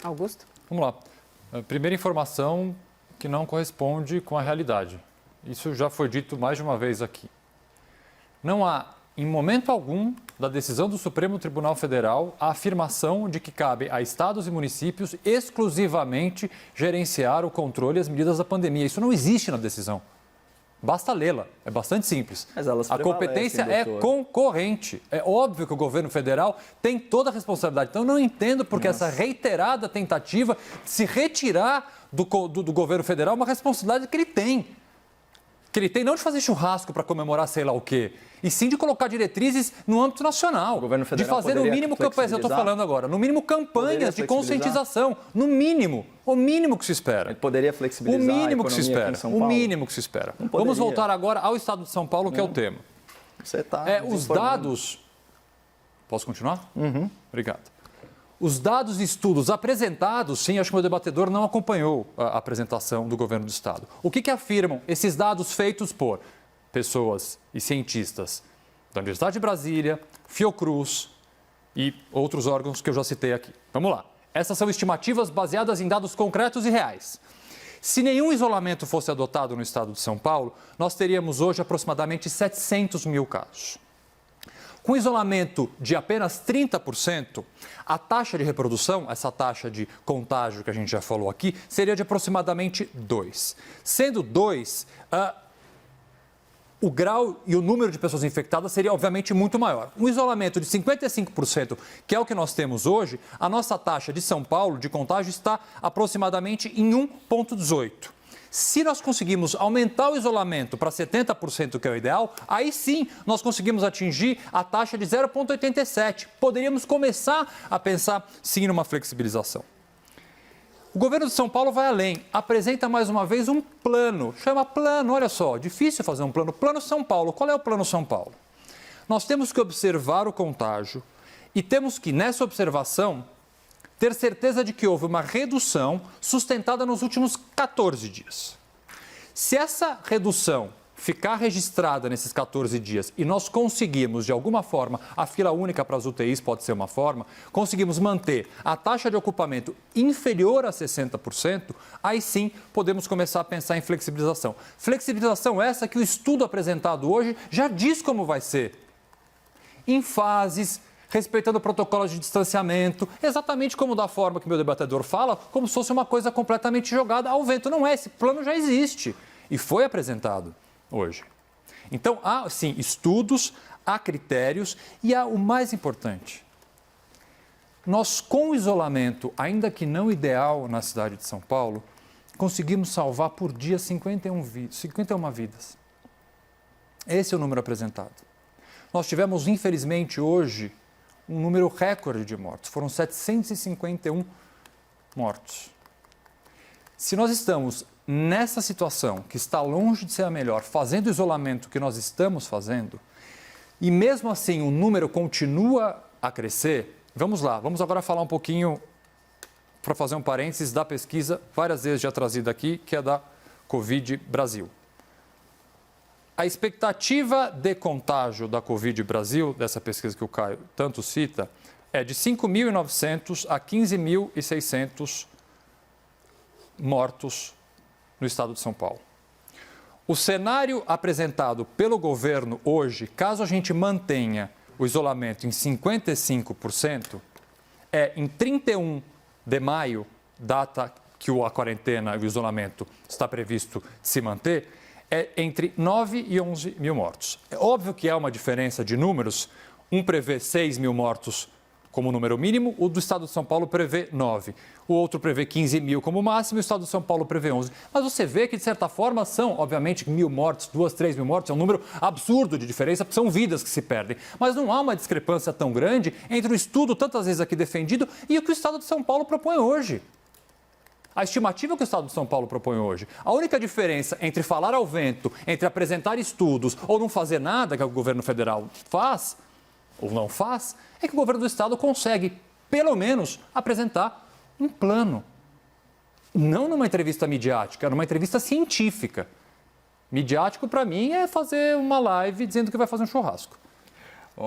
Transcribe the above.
Augusto? Vamos lá. A primeira informação que não corresponde com a realidade. Isso já foi dito mais de uma vez aqui. Não há, em momento algum, da decisão do Supremo Tribunal Federal, a afirmação de que cabe a estados e municípios exclusivamente gerenciar o controle e as medidas da pandemia. Isso não existe na decisão. Basta lê-la, é bastante simples. Mas elas a competência é concorrente. É óbvio que o governo federal tem toda a responsabilidade. Então, eu não entendo porque essa reiterada tentativa de se retirar do governo federal uma responsabilidade que ele tem. Que ele tem não de fazer churrasco para comemorar sei lá o quê, e sim de colocar diretrizes no âmbito nacional. O governo federal de fazer no mínimo campanhas, eu estou falando agora, no mínimo campanhas de conscientização, no mínimo, o mínimo que se espera. Ele poderia flexibilizar o mínimo a que se economia espera, aqui em São Paulo? o mínimo que se espera. Vamos voltar agora ao estado de São Paulo, que é o tema. Você está os dados... Posso continuar? Obrigado. Os dados e estudos apresentados, sim, acho que o meu debatedor não acompanhou a apresentação do governo do Estado. O que afirmam esses dados feitos por pessoas e cientistas da Universidade de Brasília, Fiocruz e outros órgãos que eu já citei aqui? Vamos lá. Essas são estimativas baseadas em dados concretos e reais. Se nenhum isolamento fosse adotado no estado de São Paulo, nós teríamos hoje aproximadamente 700 mil casos. Com isolamento de apenas 30%, a taxa de reprodução, essa taxa de contágio que a gente já falou aqui, seria de aproximadamente 2. Sendo 2, o grau e o número de pessoas infectadas seria, obviamente, muito maior. Um isolamento de 55%, que é o que nós temos hoje, a nossa taxa de São Paulo de contágio está aproximadamente em 1,18. Se nós conseguimos aumentar o isolamento para 70%, que é o ideal, aí sim nós conseguimos atingir a taxa de 0,87. Poderíamos começar a pensar sim numa flexibilização. O governo de São Paulo vai além, apresenta mais uma vez um plano, chama plano, olha só, difícil fazer um plano. Plano São Paulo, qual é o Plano São Paulo? Nós temos que observar o contágio e temos que, nessa observação, ter certeza de que houve uma redução sustentada nos últimos 14 dias. Se essa redução ficar registrada nesses 14 dias e nós conseguirmos, de alguma forma, a fila única para as UTIs pode ser uma forma, conseguimos manter a taxa de ocupamento inferior a 60%, aí sim podemos começar a pensar em flexibilização. Flexibilização essa que o estudo apresentado hoje já diz como vai ser. Em fases, respeitando protocolos de distanciamento, exatamente como da forma que meu debatedor fala, como se fosse uma coisa completamente jogada ao vento. Não é, esse plano já existe e foi apresentado hoje. Então, há, sim, estudos, há critérios e há o mais importante. Nós, com o isolamento, ainda que não ideal na cidade de São Paulo, conseguimos salvar por dia 51 vidas. Esse é o número apresentado. Nós tivemos, infelizmente, hoje, um número recorde de mortos. Foram 751 mortos. Se nós estamos nessa situação, que está longe de ser a melhor, fazendo o isolamento que nós estamos fazendo, e mesmo assim o número continua a crescer, vamos lá, vamos agora falar um pouquinho, para fazer um parênteses, da pesquisa, várias vezes já trazida aqui, que é da Covid Brasil. A expectativa de contágio da Covid Brasil, dessa pesquisa que o Caio tanto cita, é de 5.900 a 15.600 mortos no estado de São Paulo. O cenário apresentado pelo governo hoje, caso a gente mantenha o isolamento em 55%, é em 31 de maio, data que a quarentena e o isolamento está previsto se manter, é entre 9 e 11 mil mortos. É óbvio que há uma diferença de números. Um prevê 6 mil mortos como número mínimo, o do estado de São Paulo prevê 9. O outro prevê 15 mil como máximo e o estado de São Paulo prevê 11. Mas você vê que, de certa forma, são, obviamente, 1.000 mortos, 2, 3 mil mortos. É um número absurdo de diferença, porque são vidas que se perdem. Mas não há uma discrepância tão grande entre o estudo, tantas vezes aqui defendido, e o que o estado de São Paulo propõe hoje. A estimativa que o Estado de São Paulo propõe hoje, a única diferença entre falar ao vento, entre apresentar estudos ou não fazer nada, que é o governo federal faz ou não faz, é que o governo do Estado consegue, pelo menos, apresentar um plano. Não numa entrevista midiática, numa entrevista científica. Midiático, para mim, é fazer uma live dizendo que vai fazer um churrasco.